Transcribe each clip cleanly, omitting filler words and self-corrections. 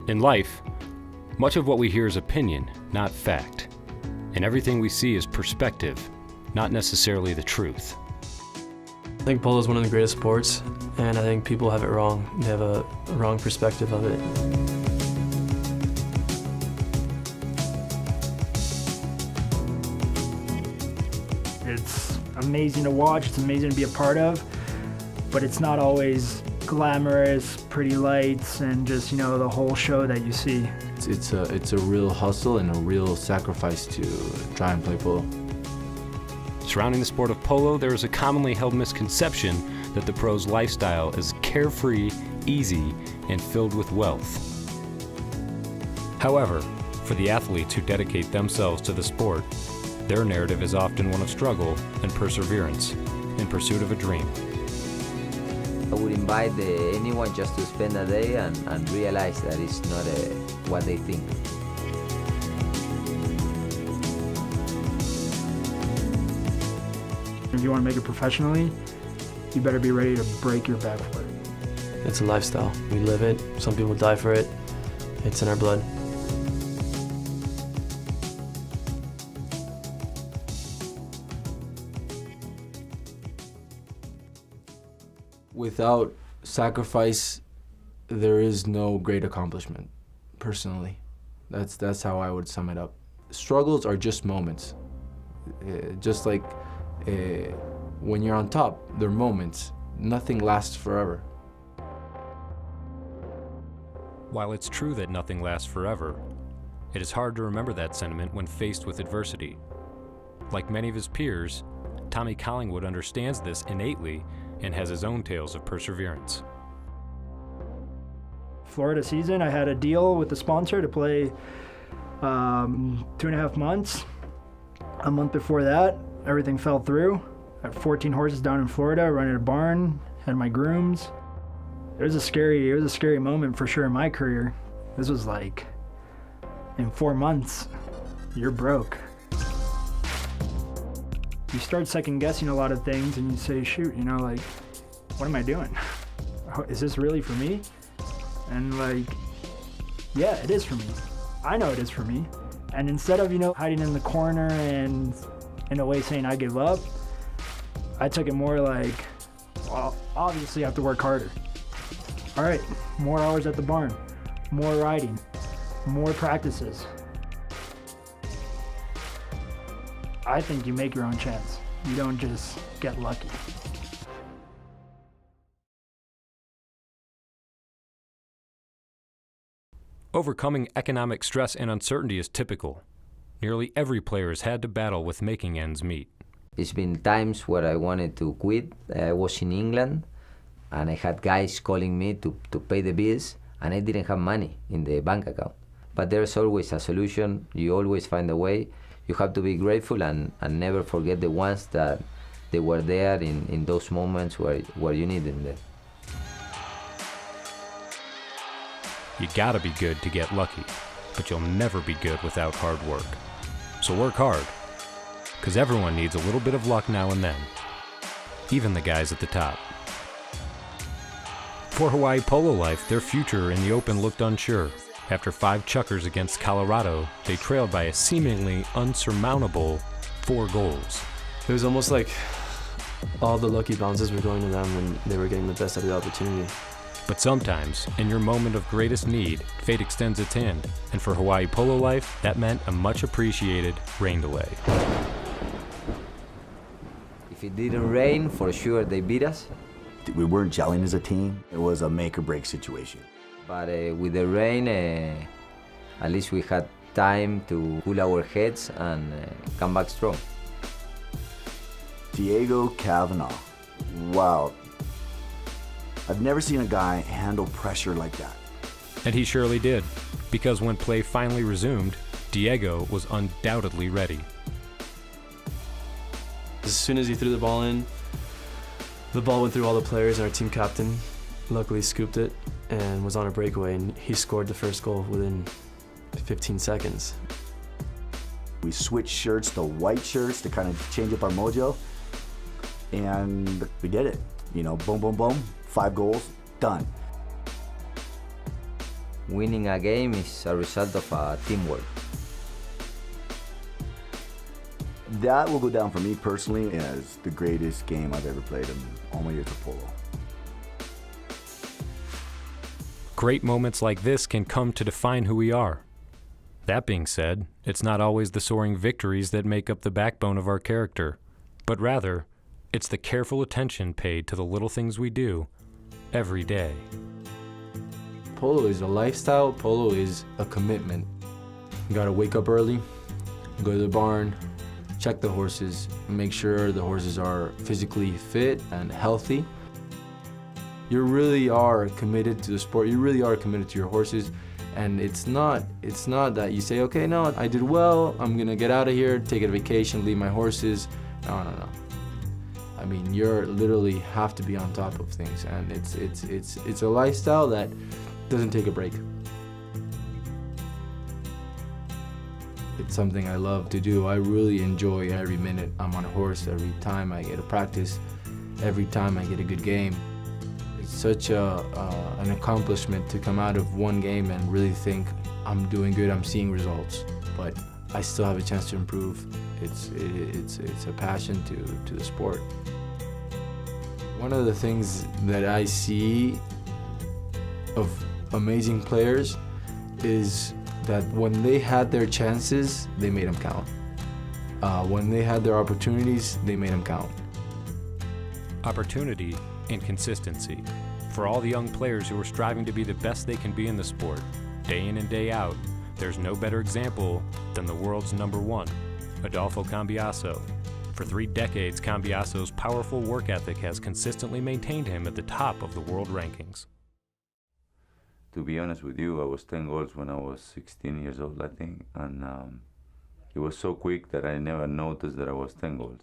In life, much of what we hear is opinion, not fact. And everything we see is perspective, not necessarily the truth. I think polo is one of the greatest sports, and I think people have it wrong. They have a wrong perspective of it. It's amazing to watch, it's amazing to be a part of, but it's not always glamorous, pretty lights, and just, the whole show that you see. It's a real hustle and a real sacrifice to try and play polo. Surrounding the sport of polo, there is a commonly held misconception that the pro's lifestyle is carefree, easy, and filled with wealth. However, for the athletes who dedicate themselves to the sport, their narrative is often one of struggle and perseverance in pursuit of a dream. I would invite anyone just to spend a day and realize that it's not what they think. If you want to make it professionally, you better be ready to break your back for it. It's a lifestyle. We live it. Some people die for it. It's in our blood. Without sacrifice, there is no great accomplishment, personally. That's how I would sum it up. Struggles are just moments. Just like when you're on top, they're moments. Nothing lasts forever. While it's true that nothing lasts forever, it is hard to remember that sentiment when faced with adversity. Like many of his peers, Tommy Collingwood understands this innately and has his own tales of perseverance. Florida season, I had a deal with the sponsor to play 2.5 months. A month before that, everything fell through. I had 14 horses down in Florida, running a barn, had my grooms. It was a scary moment for sure in my career. This was like, in 4 months, you're broke. You start second guessing a lot of things and you say, shoot, what am I doing? Is this really for me? And yeah, it is for me. I know it is for me. And instead of, hiding in the corner and in a way saying I give up, I took it more like, well, obviously I have to work harder. All right, more hours at the barn, more riding, more practices. I think you make your own chance. You don't just get lucky. Overcoming economic stress and uncertainty is typical. Nearly every player has had to battle with making ends meet. There's been times where I wanted to quit. I was in England and I had guys calling me to pay the bills, and I didn't have money in the bank account. But there's always a solution. You always find a way. You have to be grateful and never forget the ones that they were there in those moments where you need them there. You gotta be good to get lucky, but you'll never be good without hard work. So work hard, because everyone needs a little bit of luck now and then, even the guys at the top. For Hawaii Polo Life, their future in the Open looked unsure. After 5 chukkers against Colorado, they trailed by a seemingly unsurmountable 4 goals. It was almost like all the lucky bounces were going to them when they were getting the best out of the opportunity. But sometimes, in your moment of greatest need, fate extends its hand. And for Hawaii Polo Life, that meant a much appreciated rain delay. If it didn't rain, for sure they beat us. We weren't gelling as a team. It was a make or break situation. But with the rain, at least we had time to cool our heads and come back strong. Diego Cavanaugh. Wow. I've never seen a guy handle pressure like that. And he surely did, because when play finally resumed, Diego was undoubtedly ready. As soon as he threw the ball in, the ball went through all the players, and our team captain luckily scooped it and was on a breakaway, and he scored the first goal within 15 seconds. We switched shirts to white shirts to kind of change up our mojo, and we did it. Boom, boom, boom, 5 goals, done. winning a game is a result of teamwork. That will go down for me personally as the greatest game I've ever played in all my years of polo. Great moments like this can come to define who we are. That being said, it's not always the soaring victories that make up the backbone of our character, but rather, it's the careful attention paid to the little things we do every day. Polo is a lifestyle. Polo is a commitment. You gotta wake up early, go to the barn, check the horses, make sure the horses are physically fit and healthy. You really are committed to the sport. You really are committed to your horses. And it's not that you say, okay, no, I did well, I'm gonna get out of here, take a vacation, leave my horses. No. I mean, you're literally have to be on top of things, and it's a lifestyle that doesn't take a break. It's something I love to do. I really enjoy every minute I'm on a horse, every time I get a practice, every time I get a good game. It's such an accomplishment to come out of one game and really think I'm doing good, I'm seeing results, but I still have a chance to improve. It's a passion to the sport. One of the things that I see of amazing players is that when they had their chances, they made them count. When they had their opportunities, they made them count. Opportunity and consistency. For all the young players who are striving to be the best they can be in the sport, day in and day out, there's no better example than the world's #1, Adolfo Cambiaso. For 3 decades, Cambiaso's powerful work ethic has consistently maintained him at the top of the world rankings. To be honest with you, I was 10 goals when I was 16 years old, I think, and it was so quick that I never noticed that I was 10 goals.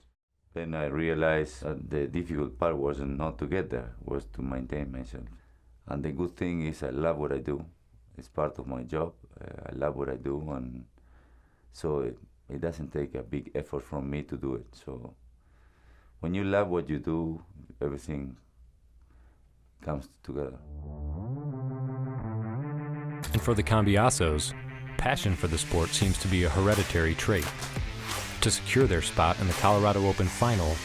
Then I realized that the difficult part wasn't not to get there, was to maintain myself. And the good thing is I love what I do. It's part of my job. I love what I do, and so it doesn't take a big effort from me to do it. So when you love what you do, everything comes together. And for the Cambiasos, passion for the sport seems to be a hereditary trait. To secure their spot in the Colorado Open final,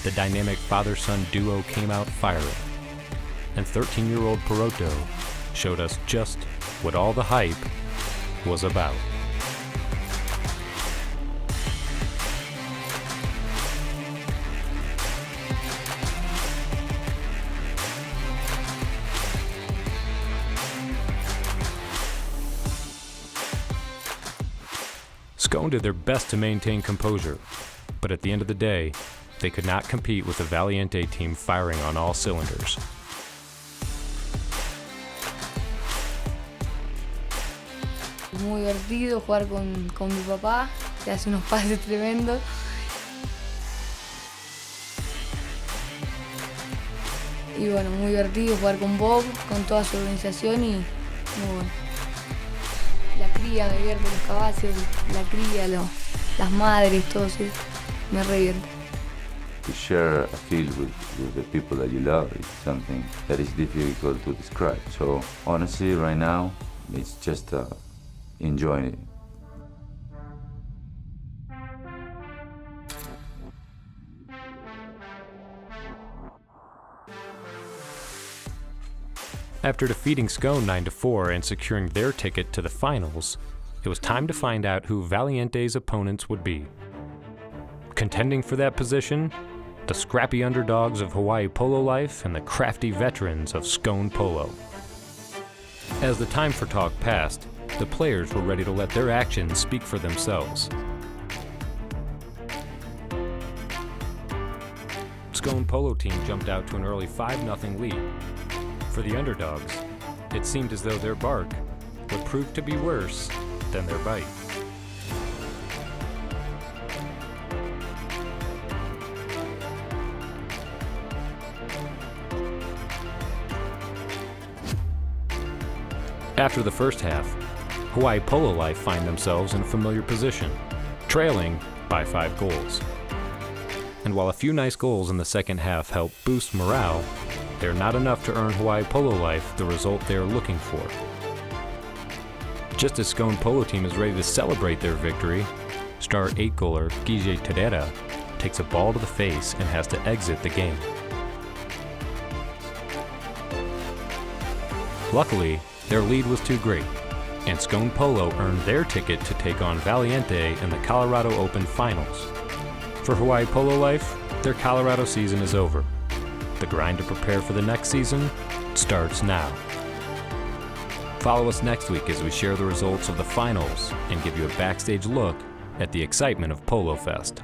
the dynamic father-son duo came out firing. And 13-year-old Peroto showed us just what all the hype was about. Scone did their best to maintain composure, but at the end of the day, they could not compete with the Valiente team firing on all cylinders. Es muy divertido jugar con mi papá, que hace unos pases tremendos. Y bueno, muy divertido jugar con Bob, con toda su organización y muy bueno. La cría, me divierte los caballos, la cría, las madres, todo eso, me re divierte. To share a field with the people that you love is something that is difficult to describe. So honestly, right now, it's just enjoying it. After defeating Scone 9-4 and securing their ticket to the finals, it was time to find out who Valiente's opponents would be. Contending for that position, the scrappy underdogs of Hawaii Polo Life and the crafty veterans of Scone Polo. As the time for talk passed, the players were ready to let their actions speak for themselves. Scone Polo team jumped out to an early 5-0 lead. For the underdogs, it seemed as though their bark would prove to be worse than their bite. After the first half, Hawaii Polo Life find themselves in a familiar position, trailing by 5 goals. And while a few nice goals in the second half help boost morale, they're not enough to earn Hawaii Polo Life the result they're looking for. Just as Scone Polo team is ready to celebrate their victory, star 8-goaler Guille Terera takes a ball to the face and has to exit the game. Luckily, their lead was too great, and Scone Polo earned their ticket to take on Valiente in the Colorado Open Finals. For Hawaii Polo Life, their Colorado season is over. The grind to prepare for the next season starts now. Follow us next week as we share the results of the finals and give you a backstage look at the excitement of Polo Fest.